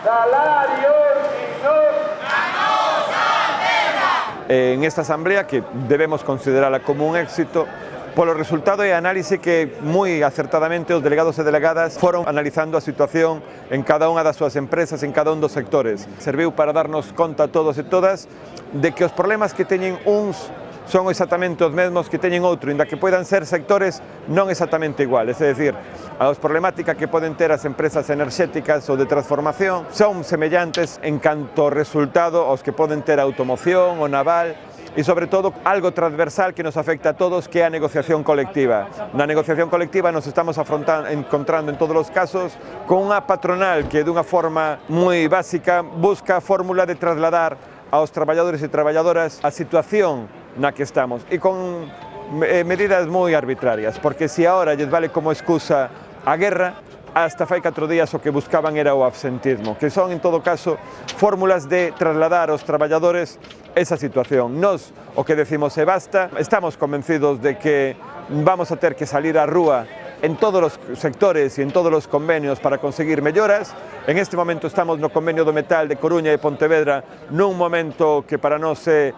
Salarios dignos. En esta asamblea, que debemos considerarla como un éxito, polo resultado e análise que moi acertadamente os delegados e delegadas foron analizando a situación en cada unha das súas empresas, en cada un dos sectores. Serviu para darnos conta a todos e todas de que os problemas que teñen uns son exactamente os mesmos que teñen outro, inda que poidan ser sectores non exactamente iguales, é dicir, as problemáticas que poden ter as empresas enerxéticas ou de transformación son semellantes en canto ao resultado aos que poden ter a automoción, o naval, e sobre todo algo transversal que nos afecta a todos, que é a negociación colectiva. Na negociación colectiva nos estamos encontrando en todos os casos con unha patronal que dunha forma moi básica busca a fórmula de trasladar aos traballadores e traballadoras a situación na que estamos e con medidas moi arbitrarias, porque se agora lles vale como excusa a guerra, hasta fai 4 días o que buscaban era o absentismo, que son, en todo caso, fórmulas de trasladar aos traballadores esa situación. Nos, o que decimos é basta, estamos convencidos de que vamos a ter que salir á rúa en todos os sectores e en todos os convenios para conseguir melloras. En este momento estamos no convenio do metal de Coruña e Pontevedra nun momento que para nós é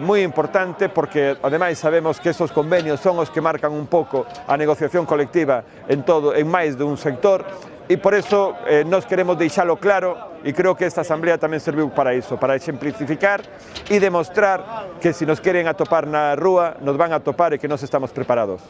moi importante, porque ademais sabemos que esos convenios son os que marcan un pouco a negociación colectiva en máis dun sector, e por eso nos queremos deixalo claro, e creo que esta asamblea tamén serviu para iso, para exemplificar e demostrar que se nos queren atopar na rúa, nos van a atopar e que nós estamos preparados.